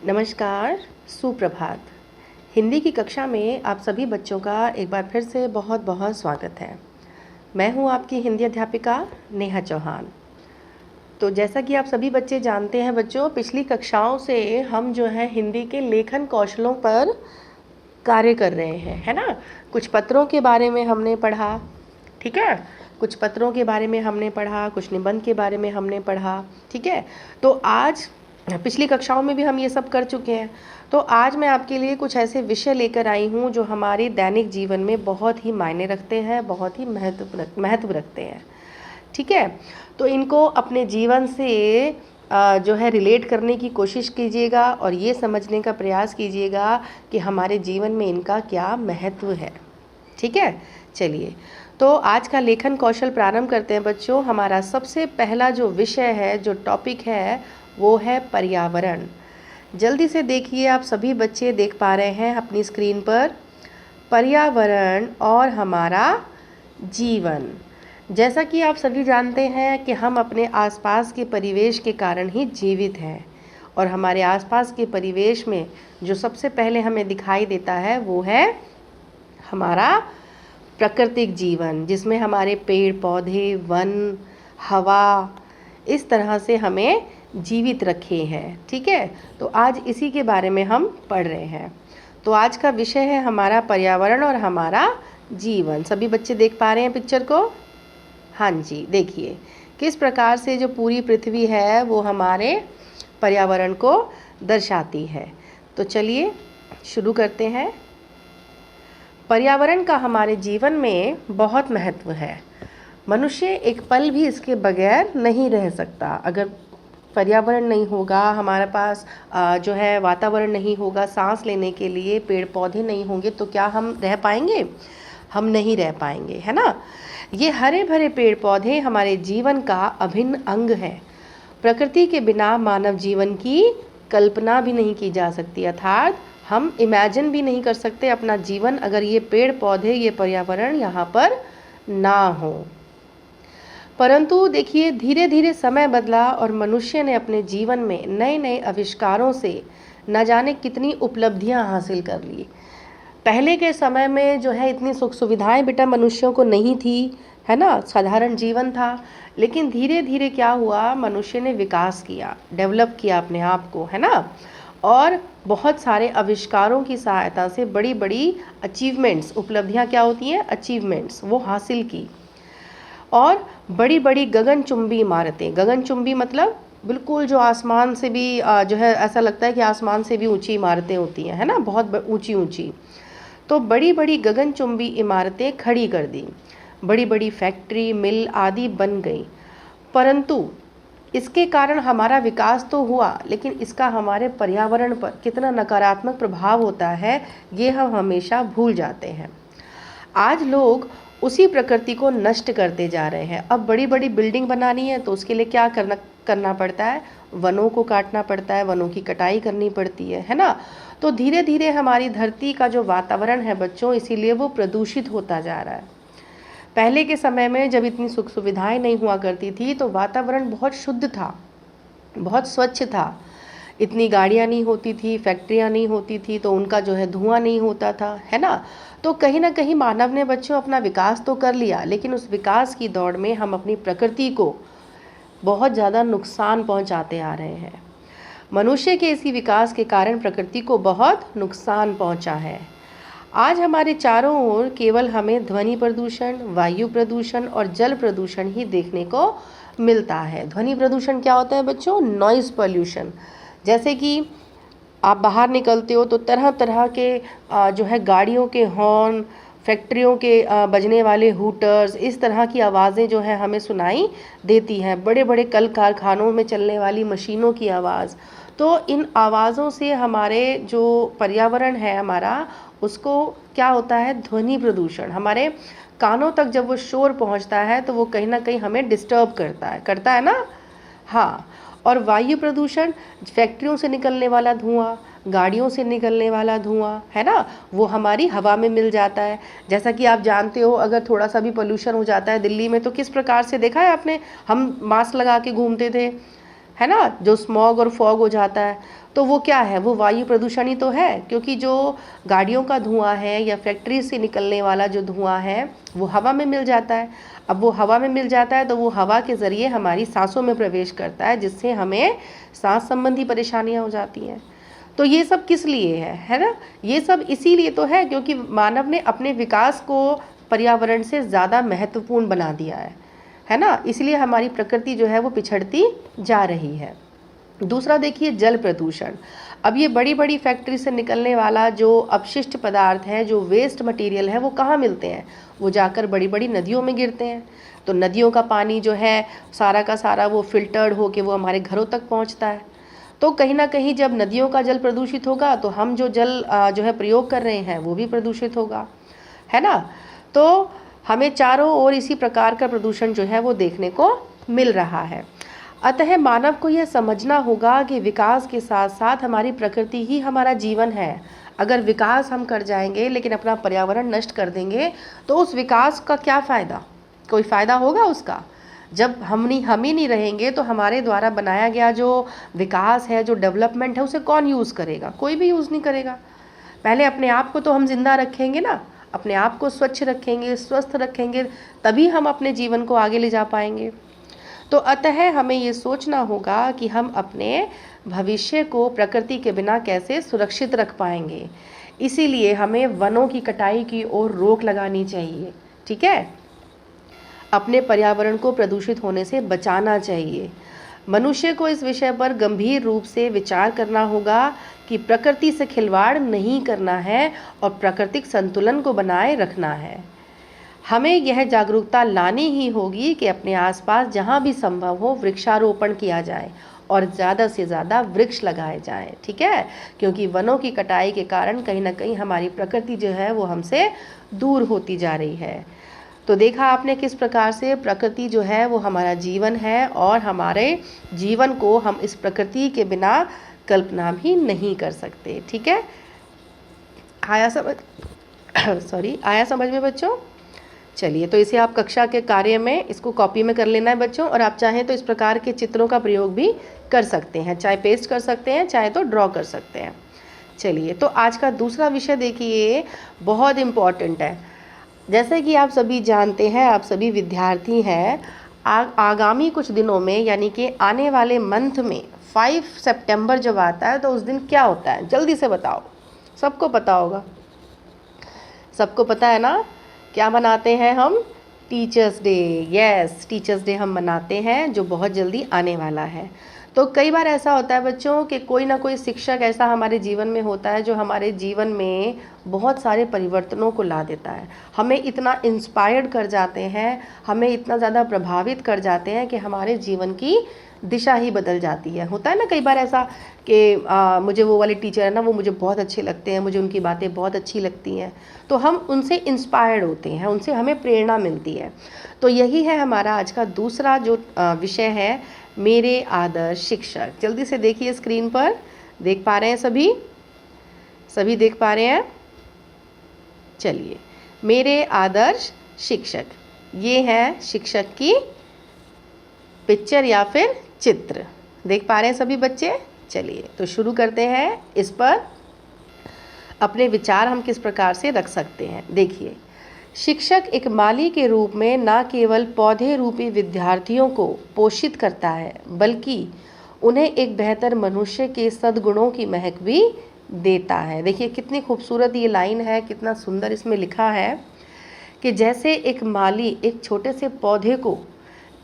नमस्कार, सुप्रभात। हिंदी की कक्षा में आप सभी बच्चों का एक बार फिर से बहुत बहुत स्वागत है। मैं हूं आपकी हिंदी अध्यापिका नेहा चौहान। तो जैसा कि आप सभी बच्चे जानते हैं बच्चों, पिछली कक्षाओं से हम जो है हिंदी के लेखन कौशलों पर कार्य कर रहे हैं, है ना। कुछ पत्रों के बारे में हमने पढ़ा, ठीक है। कुछ पत्रों के बारे में हमने पढ़ा, कुछ निबंध के बारे में हमने पढ़ा, ठीक है। तो आज पिछली कक्षाओं में भी हम ये सब कर चुके हैं। तो आज मैं आपके लिए कुछ ऐसे विषय लेकर आई हूँ जो हमारे दैनिक जीवन में बहुत ही मायने रखते हैं, बहुत ही महत्व रखते हैं, ठीक है। तो इनको अपने जीवन से जो है रिलेट करने की कोशिश कीजिएगा और ये समझने का प्रयास कीजिएगा कि हमारे जीवन में इनका क्या महत्व है, ठीक है। चलिए, तो आज का लेखन कौशल प्रारंभ करते हैं बच्चों। हमारा सबसे पहला जो विषय है, जो टॉपिक है, वो है पर्यावरण। जल्दी से देखिए, आप सभी बच्चे देख पा रहे हैं अपनी स्क्रीन पर, पर्यावरण और हमारा जीवन। जैसा कि आप सभी जानते हैं कि हम अपने आसपास के परिवेश के कारण ही जीवित हैं, और हमारे आसपास के परिवेश में जो सबसे पहले हमें दिखाई देता है वो है हमारा प्राकृतिक जीवन, जिसमें हमारे पेड़ पौधे, वन, हवा इस तरह से हमें जीवित रखे हैं, ठीक है। तो आज इसी के बारे में हम पढ़ रहे हैं। तो आज का विषय है हमारा पर्यावरण और हमारा जीवन। सभी बच्चे देख पा रहे हैं पिक्चर को? हाँ जी, देखिए किस प्रकार से जो पूरी पृथ्वी है वो हमारे पर्यावरण को दर्शाती है। तो चलिए शुरू करते हैं। पर्यावरण का हमारे जीवन में बहुत महत्व है। मनुष्य एक पल भी इसके बगैर नहीं रह सकता। अगर पर्यावरण नहीं होगा, हमारे पास जो है वातावरण नहीं होगा, सांस लेने के लिए पेड़ पौधे नहीं होंगे, तो क्या हम रह पाएंगे? हम नहीं रह पाएंगे, है ना। ये हरे भरे पेड़ पौधे हमारे जीवन का अभिन्न अंग है। प्रकृति के बिना मानव जीवन की कल्पना भी नहीं की जा सकती, अर्थात हम इमेजिन भी नहीं कर सकते अपना जीवन अगर ये पेड़ पौधे, ये पर्यावरण यहाँ पर ना हो। परंतु देखिए, धीरे धीरे समय बदला और मनुष्य ने अपने जीवन में नए नए आविष्कारों से न जाने कितनी उपलब्धियां हासिल कर ली। पहले के समय में जो है इतनी सुख सुविधाएं बेटा मनुष्यों को नहीं थी, है ना, साधारण जीवन था। लेकिन धीरे धीरे क्या हुआ, मनुष्य ने विकास किया, डेवलप किया अपने आप को, है ना, और बहुत सारे आविष्कारों की सहायता से बड़ी बड़ी अचीवमेंट्स, उपलब्धियां क्या होती हैं, अचीवमेंट्स, वो हासिल की। और बड़ी बड़ी गगनचुंबी इमारतें, गगनचुंबी मतलब बिल्कुल जो आसमान से भी जो है ऐसा लगता है कि आसमान से भी ऊंची इमारतें होती हैं, है ना, बहुत ऊंची ऊंची। तो बड़ी बड़ी गगनचुंबी इमारतें खड़ी कर दी, बड़ी बड़ी फैक्ट्री, मिल आदि बन गई। परंतु इसके कारण हमारा विकास तो हुआ, लेकिन इसका हमारे पर्यावरण पर कितना नकारात्मक प्रभाव होता है ये हम हमेशा भूल जाते हैं। आज लोग उसी प्रकृति को नष्ट करते जा रहे हैं। अब बड़ी बड़ी बिल्डिंग बनानी है तो उसके लिए क्या करना पड़ता है, वनों को काटना पड़ता है, वनों की कटाई करनी पड़ती है ना। तो धीरे धीरे हमारी धरती का जो वातावरण है बच्चों, इसीलिए वो प्रदूषित होता जा रहा है। पहले के समय में जब इतनी सुख सुविधाएं नहीं हुआ करती थी तो वातावरण बहुत शुद्ध था, बहुत स्वच्छ था। इतनी गाड़ियाँ नहीं होती थी, फैक्ट्रियाँ नहीं होती थी, तो उनका जो है धुआं नहीं होता था, है ना। तो कहीं ना कहीं मानव ने बच्चों अपना विकास तो कर लिया, लेकिन उस विकास की दौड़ में हम अपनी प्रकृति को बहुत ज़्यादा नुकसान पहुंचाते आ रहे हैं। मनुष्य के इसी विकास के कारण प्रकृति को बहुत नुकसान पहुंचा है। आज हमारे चारों ओर केवल हमें ध्वनि प्रदूषण, वायु प्रदूषण और जल प्रदूषण ही देखने को मिलता है। ध्वनि प्रदूषण क्या होता है बच्चों? Noise pollution. जैसे कि आप बाहर निकलते हो तो तरह तरह के जो है गाड़ियों के हॉर्न, फैक्ट्रियों के बजने वाले हूटर्स, इस तरह की आवाज़ें जो है हमें सुनाई देती हैं। बड़े बड़े कल कारखानों में चलने वाली मशीनों की आवाज़। तो इन आवाज़ों से हमारे जो पर्यावरण है हमारा, उसको क्या होता है, ध्वनि प्रदूषण। हमारे कानों तक जब वो शोर पहुंचता है तो वो कहीं ना कहीं हमें डिस्टर्ब करता है ना। हाँ, और वायु प्रदूषण, फैक्ट्रियों से निकलने वाला धुआं, गाड़ियों से निकलने वाला धुआं, है ना, वो हमारी हवा में मिल जाता है। जैसा कि आप जानते हो, अगर थोड़ा सा भी पोल्यूशन हो जाता है दिल्ली में तो किस प्रकार से देखा है आपने, हम मास्क लगा के घूमते थे, है ना, जो स्मॉग और फॉग हो जाता है, तो वो क्या है, वो वायु प्रदूषण ही तो है, क्योंकि जो गाड़ियों का धुआं है या फैक्ट्री से निकलने वाला जो धुआं है वो हवा में मिल जाता है। अब वो हवा में मिल जाता है तो वो हवा के ज़रिए हमारी सांसों में प्रवेश करता है, जिससे हमें सांस संबंधी परेशानियां हो जाती हैं। तो ये सब किस लिए है ना, ये सब इसीलिए तो है क्योंकि मानव ने अपने विकास को पर्यावरण से ज़्यादा महत्वपूर्ण बना दिया है ना, इसलिए हमारी प्रकृति जो है वो पिछड़ती जा रही है। दूसरा देखिए जल प्रदूषण। अब ये बड़ी बड़ी फैक्ट्री से निकलने वाला जो अपशिष्ट पदार्थ है, जो वेस्ट मटेरियल है, वो कहाँ मिलते हैं, वो जाकर बड़ी बड़ी नदियों में गिरते हैं। तो नदियों का पानी जो है सारा का सारा वो फिल्टर्ड होके वो हमारे घरों तक पहुँचता है। तो कहीं ना कहीं जब नदियों का जल प्रदूषित होगा तो हम जो जल जो है प्रयोग कर रहे हैं वो भी प्रदूषित होगा, है ना। तो हमें चारों ओर इसी प्रकार का प्रदूषण जो है वो देखने को मिल रहा है। अतः मानव को यह समझना होगा कि विकास के साथ साथ हमारी प्रकृति ही हमारा जीवन है। अगर विकास हम कर जाएंगे लेकिन अपना पर्यावरण नष्ट कर देंगे तो उस विकास का क्या फ़ायदा, कोई फ़ायदा होगा उसका। जब हम ही नहीं रहेंगे तो हमारे द्वारा बनाया गया जो विकास है, जो डेवलपमेंट है, उसे कौन यूज़ करेगा, कोई भी यूज़ नहीं करेगा। पहले अपने आप को तो हम जिंदा रखेंगे ना, अपने आप को स्वच्छ रखेंगे, स्वस्थ रखेंगे, तभी हम अपने जीवन को आगे ले जा पाएंगे। तो अतः हमें ये सोचना होगा कि हम अपने भविष्य को प्रकृति के बिना कैसे सुरक्षित रख पाएंगे। इसीलिए हमें वनों की कटाई की ओर रोक लगानी चाहिए, ठीक है। अपने पर्यावरण को प्रदूषित होने से बचाना चाहिए। मनुष्य को इस विषय पर गंभीर रूप से विचार करना होगा कि प्रकृति से खिलवाड़ नहीं करना है और प्राकृतिक संतुलन को बनाए रखना है। हमें यह जागरूकता लानी ही होगी कि अपने आसपास जहाँ भी संभव हो वृक्षारोपण किया जाए और ज़्यादा से ज़्यादा वृक्ष लगाए जाएं, ठीक है। क्योंकि वनों की कटाई के कारण कहीं ना कहीं हमारी प्रकृति जो है वो हमसे दूर होती जा रही है। तो देखा आपने किस प्रकार से प्रकृति जो है वो हमारा जीवन है और हमारे जीवन को हम इस प्रकृति के बिना कल्पना भी नहीं कर सकते, ठीक है। आया समझ आया समझ में बच्चों। चलिए, तो इसे आप कक्षा के कार्य में इसको कॉपी में कर लेना है बच्चों, और आप चाहें तो इस प्रकार के चित्रों का प्रयोग भी कर सकते हैं, चाहे पेस्ट कर सकते हैं चाहे तो ड्रॉ कर सकते हैं। चलिए, तो आज का दूसरा विषय देखिए, बहुत इम्पॉर्टेंट है। जैसे कि आप सभी जानते हैं, आप सभी विद्यार्थी हैं, आगामी कुछ दिनों में यानी कि आने वाले मंथ में 5 सितंबर जब आता है तो उस दिन क्या होता है, जल्दी से बताओ। सबको पता होगा, सबको पता है ना, क्या मनाते हैं हम, teachers day. Yes, teachers day हम मनाते हैं जो बहुत जल्दी आने वाला है। तो कई बार ऐसा होता है बच्चों कि कोई ना कोई शिक्षक ऐसा हमारे जीवन में होता है जो हमारे जीवन में बहुत सारे परिवर्तनों को ला देता है, हमें इतना इंस्पायर्ड कर जाते हैं, हमें इतना ज़्यादा प्रभावित कर जाते हैं कि हमारे जीवन की दिशा ही बदल जाती है। होता है ना कई बार ऐसा कि मुझे वो वाले टीचर है ना, वो मुझे बहुत अच्छे लगते हैं, मुझे उनकी बातें बहुत अच्छी लगती हैं, तो हम उनसे इंस्पायर्ड होते हैं, उनसे हमें प्रेरणा मिलती है। तो यही है हमारा आज का दूसरा जो विषय है, मेरे आदर्श शिक्षक। जल्दी से देखिए स्क्रीन पर, देख पा रहे हैं सभी, सभी देख पा रहे हैं। चलिए, मेरे आदर्श शिक्षक, ये है शिक्षक की पिक्चर या फिर चित्र, देख पा रहे हैं सभी बच्चे। चलिए, तो शुरू करते हैं, इस पर अपने विचार हम किस प्रकार से रख सकते हैं। देखिए, शिक्षक एक माली के रूप में न केवल पौधे रूपी विद्यार्थियों को पोषित करता है, बल्कि उन्हें एक बेहतर मनुष्य के सद्गुणों की महक भी देता है। देखिए कितनी खूबसूरत ये लाइन है, कितना सुंदर इसमें लिखा है कि जैसे एक माली एक छोटे से पौधे को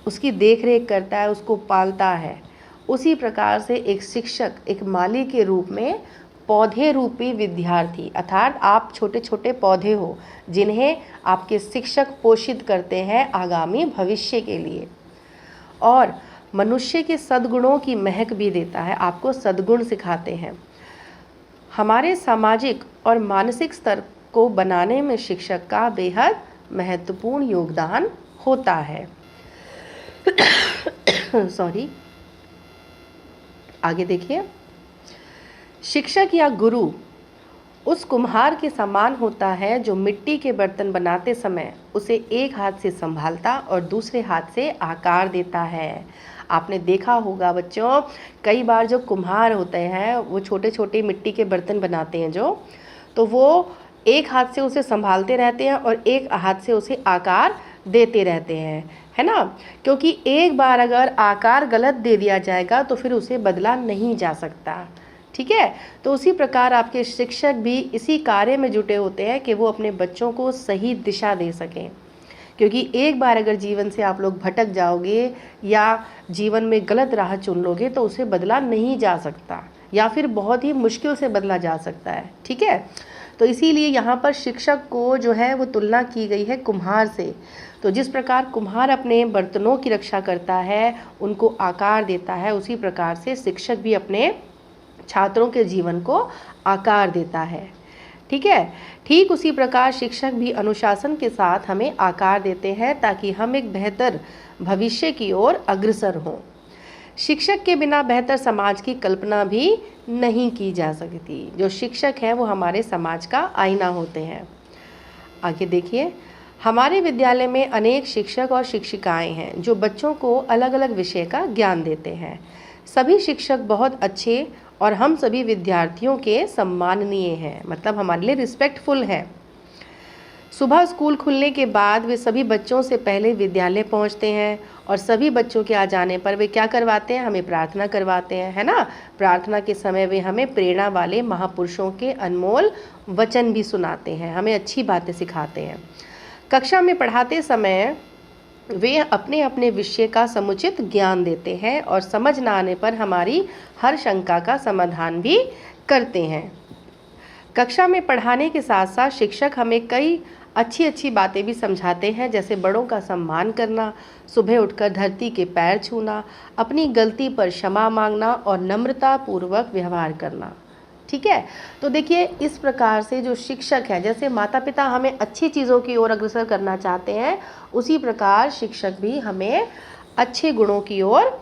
उसकी देख रेख करता है, उसको पालता है, उसी प्रकार से एक शिक्षक एक माली के रूप में पौधे रूपी विद्यार्थी, अर्थात आप छोटे छोटे पौधे हो जिन्हें आपके शिक्षक पोषित करते हैं आगामी भविष्य के लिए, और मनुष्य के सद्गुणों की महक भी देता है, आपको सद्गुण सिखाते हैं। हमारे सामाजिक और मानसिक स्तर को बनाने में शिक्षक का बेहद महत्वपूर्ण योगदान होता है। सॉरी, आगे देखिए, शिक्षक या गुरु उस कुम्हार के समान होता है जो मिट्टी के बर्तन बनाते समय उसे एक हाथ से संभालता और दूसरे हाथ से आकार देता है। आपने देखा होगा बच्चों, कई बार जो कुम्हार होते हैं वो छोटे छोटे मिट्टी के बर्तन बनाते हैं जो, तो वो एक हाथ से उसे संभालते रहते हैं और एक हाथ से उसे आकार देते रहते हैं, है ना। क्योंकि एक बार अगर आकार गलत दे दिया जाएगा तो फिर उसे बदला नहीं जा सकता, ठीक है। तो उसी प्रकार आपके शिक्षक भी इसी कार्य में जुटे होते हैं कि वो अपने बच्चों को सही दिशा दे सकें। क्योंकि एक बार अगर जीवन से आप लोग भटक जाओगे या जीवन में गलत राह चुन लोगे तो उसे बदला नहीं जा सकता, या फिर बहुत ही मुश्किल से बदला जा सकता है, ठीक है। तो इसीलिए यहाँ पर शिक्षक को जो है वो तुलना की गई है कुम्हार से। तो जिस प्रकार कुम्हार अपने बर्तनों की रक्षा करता है, उनको आकार देता है, उसी प्रकार से शिक्षक भी अपने छात्रों के जीवन को आकार देता है, ठीक है। ठीक उसी प्रकार शिक्षक भी अनुशासन के साथ हमें आकार देते हैं ताकि हम एक बेहतर भविष्य की ओर अग्रसर हों। शिक्षक के बिना बेहतर समाज की कल्पना भी नहीं की जा सकती। जो शिक्षक हैं वो हमारे समाज का आईना होते हैं। आगे देखिए, हमारे विद्यालय में अनेक शिक्षक और शिक्षिकाएं हैं जो बच्चों को अलग अलग विषय का ज्ञान देते हैं। सभी शिक्षक बहुत अच्छे और हम सभी विद्यार्थियों के सम्माननीय हैं, मतलब हमारे लिए रिस्पेक्टफुल हैं। सुबह स्कूल खुलने के बाद वे सभी बच्चों से पहले विद्यालय पहुंचते हैं और सभी बच्चों के आ जाने पर वे क्या करवाते हैं, हमें प्रार्थना करवाते हैं, है ना। प्रार्थना के समय वे हमें प्रेरणा वाले महापुरुषों के अनमोल वचन भी सुनाते हैं, हमें अच्छी बातें सिखाते हैं। कक्षा में पढ़ाते समय वे अपने अपने विषय का समुचित ज्ञान देते हैं और समझ न आने पर हमारी हर शंका का समाधान भी करते हैं। कक्षा में पढ़ाने के साथ साथ शिक्षक हमें कई अच्छी अच्छी बातें भी समझाते हैं, जैसे बड़ों का सम्मान करना, सुबह उठकर धरती के पैर छूना, अपनी गलती पर क्षमा मांगना और नम्रता पूर्वक व्यवहार करना, ठीक है। तो देखिए, इस प्रकार से जो शिक्षक है, जैसे माता पिता हमें अच्छी चीज़ों की ओर अग्रसर करना चाहते हैं, उसी प्रकार शिक्षक भी हमें अच्छे गुणों की ओर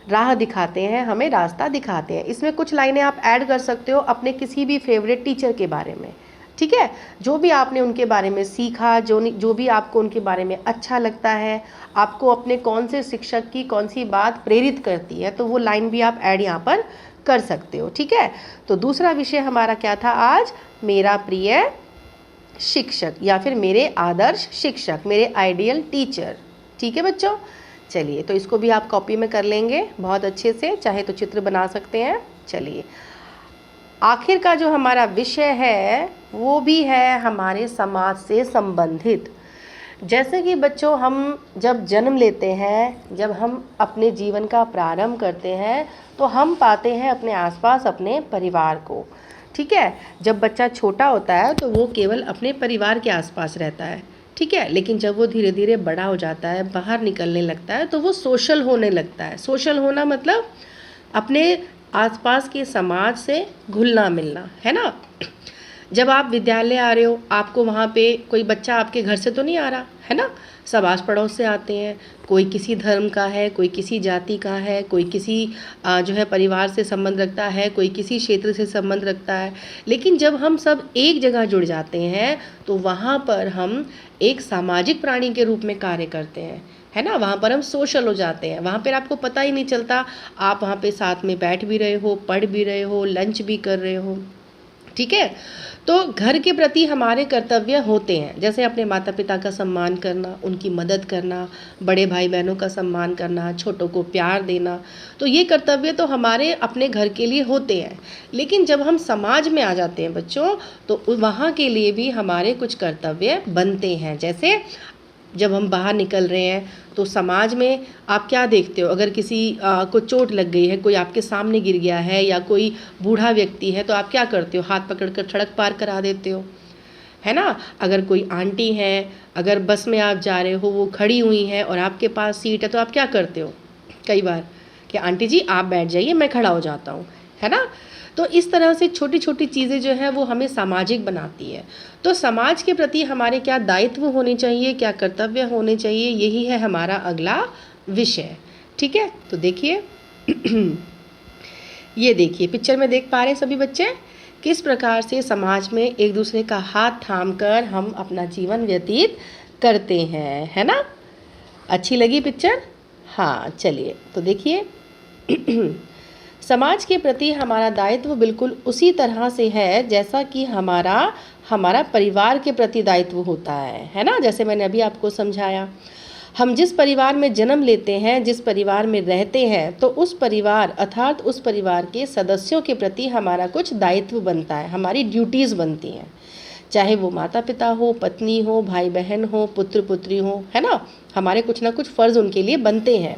राह दिखाते हैं, हमें रास्ता दिखाते हैं। इसमें कुछ लाइनें आप ऐड कर सकते हो अपने किसी भी फेवरेट टीचर के बारे में, ठीक है। जो भी आपने उनके बारे में सीखा, जो भी आपको उनके बारे में अच्छा लगता है, आपको अपने कौन से शिक्षक की कौन सी बात प्रेरित करती है, तो वो लाइन भी आप ऐड यहाँ पर कर सकते हो, ठीक है। तो दूसरा विषय हमारा क्या था आज, मेरा प्रिय शिक्षक या फिर मेरे आदर्श शिक्षक, मेरे आइडियल टीचर, ठीक है बच्चों। चलिए, तो इसको भी आप कॉपी में कर लेंगे बहुत अच्छे से, चाहे तो चित्र बना सकते हैं। चलिए, आखिर का जो हमारा विषय है वो भी है हमारे समाज से संबंधित। जैसे कि बच्चों, हम जब जन्म लेते हैं, जब हम अपने जीवन का प्रारंभ करते हैं, तो हम पाते हैं अपने आसपास अपने परिवार को, ठीक है। जब बच्चा छोटा होता है तो वो केवल अपने परिवार के आसपास रहता है, ठीक है। लेकिन जब वो धीरे धीरे बड़ा हो जाता है, बाहर निकलने लगता है, तो वो सोशल होने लगता है। सोशल होना मतलब अपने आसपास के समाज से घुलना मिलना, है ना। जब आप विद्यालय आ रहे हो, आपको वहाँ पे कोई बच्चा आपके घर से तो नहीं आ रहा, है ना। सब आस पड़ोस से आते हैं, कोई किसी धर्म का है, कोई किसी जाति का है, कोई किसी जो है परिवार से संबंध रखता है, कोई किसी क्षेत्र से संबंध रखता है। लेकिन जब हम सब एक जगह जुड़ जाते हैं तो वहाँ पर हम एक सामाजिक प्राणी के रूप में कार्य करते हैं, है ना। वहाँ पर हम सोशल हो जाते हैं। वहाँ पर आपको पता ही नहीं चलता, आप वहाँ पे साथ में बैठ भी रहे हो, पढ़ भी रहे हो, लंच भी कर रहे हो, ठीक है। तो घर के प्रति हमारे कर्तव्य होते हैं, जैसे अपने माता पिता का सम्मान करना, उनकी मदद करना, बड़े भाई बहनों का सम्मान करना, छोटों को प्यार देना। तो ये कर्तव्य तो हमारे अपने घर के लिए होते हैं। लेकिन जब हम समाज में आ जाते हैं बच्चों, तो वहाँ के लिए भी हमारे कुछ कर्तव्य बनते हैं। जैसे जब हम बाहर निकल रहे हैं तो समाज में आप क्या देखते हो, अगर किसी को चोट लग गई है, कोई आपके सामने गिर गया है या कोई बूढ़ा व्यक्ति है, तो आप क्या करते हो, हाथ पकड़कर सड़क पार करा देते हो, है ना। अगर कोई आंटी है, अगर बस में आप जा रहे हो, वो खड़ी हुई हैं और आपके पास सीट है, तो आप क्या करते हो कई बार कि आंटी जी आप बैठ जाइए, मैं खड़ा हो जाता हूँ, है ना। तो इस तरह से छोटी छोटी चीज़ें जो है वो हमें सामाजिक बनाती है। तो समाज के प्रति हमारे क्या दायित्व होने चाहिए, क्या कर्तव्य होने चाहिए, यही है हमारा अगला विषय, ठीक है। तो देखिए ये देखिए पिक्चर में देख पा रहे हैं सभी बच्चे किस प्रकार से समाज में एक दूसरे का हाथ थाम कर हम अपना जीवन व्यतीत करते हैं, है ना। अच्छी लगी पिक्चर? हाँ, चलिए तो देखिए समाज के प्रति हमारा दायित्व बिल्कुल उसी तरह से है जैसा कि हमारा परिवार के प्रति दायित्व होता है ना। जैसे मैंने अभी आपको समझाया, हम जिस परिवार में जन्म लेते हैं, जिस परिवार में रहते हैं, तो उस परिवार अर्थात उस परिवार के सदस्यों के प्रति हमारा कुछ दायित्व बनता है, हमारी ड्यूटीज़ बनती हैं। चाहे वो माता पिता हो, पत्नी हो, भाई बहन हो, पुत्र पुत्री हो, है ना। हमारे कुछ ना कुछ फ़र्ज़ उनके लिए बनते हैं।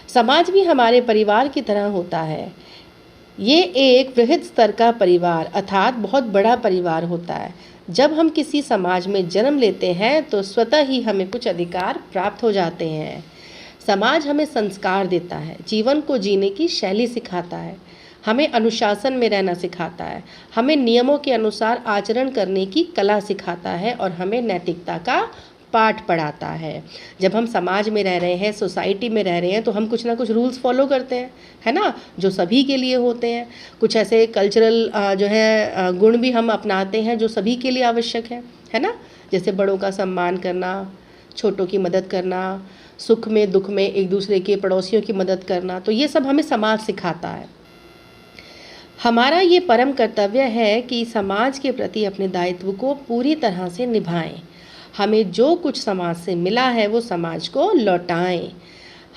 समाज भी हमारे परिवार की तरह होता है। ये एक वृहद स्तर का परिवार अर्थात बहुत बड़ा परिवार होता है। जब हम किसी समाज में जन्म लेते हैं तो स्वतः ही हमें कुछ अधिकार प्राप्त हो जाते हैं। समाज हमें संस्कार देता है, जीवन को जीने की शैली सिखाता है, हमें अनुशासन में रहना सिखाता है, हमें नियमों के अनुसार आचरण करने की कला सिखाता है और हमें नैतिकता का पाठ पढ़ाता है। जब हम समाज में रह रहे हैं, सोसाइटी में रह रहे हैं, तो हम कुछ ना कुछ रूल्स फॉलो करते हैं, है ना, जो सभी के लिए होते हैं। कुछ ऐसे कल्चरल जो है गुण भी हम अपनाते हैं जो सभी के लिए आवश्यक है ना। जैसे बड़ों का सम्मान करना, छोटों की मदद करना, सुख में दुख में एक दूसरे के पड़ोसियों की मदद करना, तो ये सब हमें समाज सिखाता है। हमारा ये परम कर्तव्य है कि समाज के प्रति अपने दायित्व को पूरी तरह से निभाएं। हमें जो कुछ समाज से मिला है वो समाज को लौटाएं।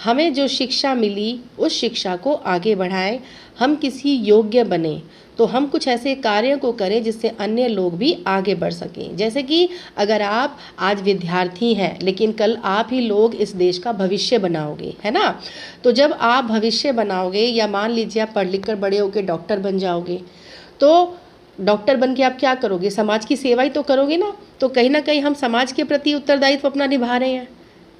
हमें जो शिक्षा मिली उस शिक्षा को आगे बढ़ाएं। हम किसी योग्य बने तो हम कुछ ऐसे कार्यों को करें जिससे अन्य लोग भी आगे बढ़ सकें। जैसे कि अगर आप आज विद्यार्थी हैं लेकिन कल आप ही लोग इस देश का भविष्य बनाओगे, है ना। तो जब आप भविष्य बनाओगे या मान लीजिए आप पढ़ लिख कर बड़े होकर डॉक्टर बन जाओगे, तो डॉक्टर बन के आप क्या करोगे? समाज की सेवा ही तो करोगे ना। तो कहीं ना कहीं हम समाज के प्रति उत्तरदायित्व अपना निभा रहे हैं,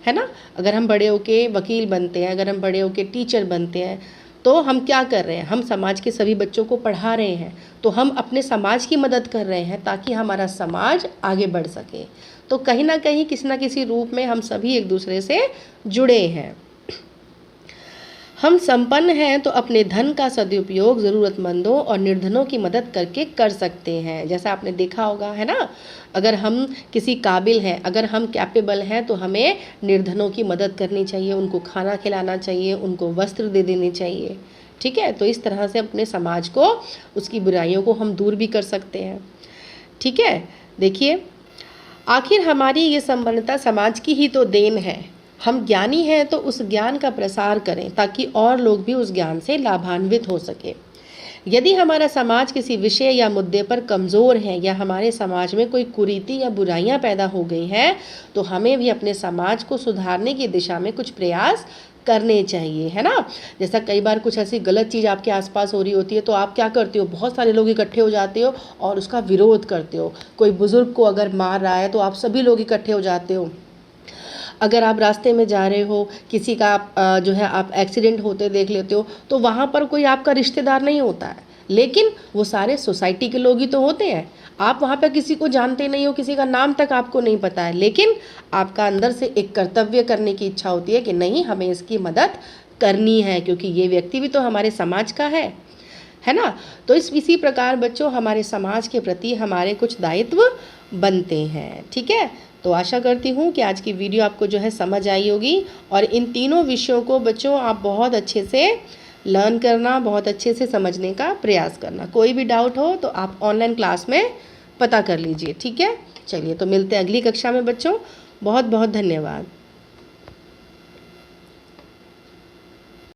है ना। अगर हम बड़े होके वकील बनते हैं, अगर हम बड़े होके टीचर बनते हैं, तो हम क्या कर रहे हैं? हम समाज के सभी बच्चों को पढ़ा रहे हैं, तो हम अपने समाज की मदद कर रहे हैं ताकि हमारा समाज आगे बढ़ सके। तो कहीं ना कहीं किसी ना किसी रूप में हम सभी एक दूसरे से जुड़े हैं। हम संपन्न हैं तो अपने धन का सदुपयोग ज़रूरतमंदों और निर्धनों की मदद करके कर सकते हैं। जैसा आपने देखा होगा, है ना, अगर हम किसी काबिल हैं, अगर हम कैपेबल हैं, तो हमें निर्धनों की मदद करनी चाहिए, उनको खाना खिलाना चाहिए, उनको वस्त्र दे देने चाहिए। ठीक है, तो इस तरह से अपने समाज को, उसकी बुराइयों को हम दूर भी कर सकते हैं। ठीक है, देखिए आखिर हमारी ये संपन्नता समाज की ही तो देन है। हम ज्ञानी हैं तो उस ज्ञान का प्रसार करें ताकि और लोग भी उस ज्ञान से लाभान्वित हो सके। यदि हमारा समाज किसी विषय या मुद्दे पर कमज़ोर है या हमारे समाज में कोई कुरीति या बुराइयां पैदा हो गई हैं, तो हमें भी अपने समाज को सुधारने की दिशा में कुछ प्रयास करने चाहिए, है ना। जैसा कई बार कुछ ऐसी गलत चीज़ आपके आसपास हो रही होती है, तो आप क्या करते हो? बहुत सारे लोग इकट्ठे हो जाते हो और उसका विरोध करते हो। कोई बुज़ुर्ग को अगर मार रहा है तो आप सभी लोग इकट्ठे हो जाते हो। अगर आप रास्ते में जा रहे हो, किसी का जो है आप एक्सीडेंट होते देख लेते हो, तो वहाँ पर कोई आपका रिश्तेदार नहीं होता है, लेकिन वो सारे सोसाइटी के लोग ही तो होते हैं। आप वहाँ पे किसी को जानते नहीं हो, किसी का नाम तक आपको नहीं पता है, लेकिन आपका अंदर से एक कर्तव्य करने की इच्छा होती है कि नहीं, हमें इसकी मदद करनी है क्योंकि ये व्यक्ति भी तो हमारे समाज का है ना। तो इसी प्रकार बच्चों, हमारे समाज के प्रति हमारे कुछ दायित्व बनते हैं। ठीक है, तो आशा करती हूँ कि आज की वीडियो आपको जो है समझ आई होगी और इन तीनों विषयों को बच्चों आप बहुत अच्छे से लर्न करना, बहुत अच्छे से समझने का प्रयास करना। कोई भी डाउट हो तो आप ऑनलाइन क्लास में पता कर लीजिए। ठीक है, चलिए तो मिलते हैं अगली कक्षा में बच्चों। बहुत बहुत धन्यवाद।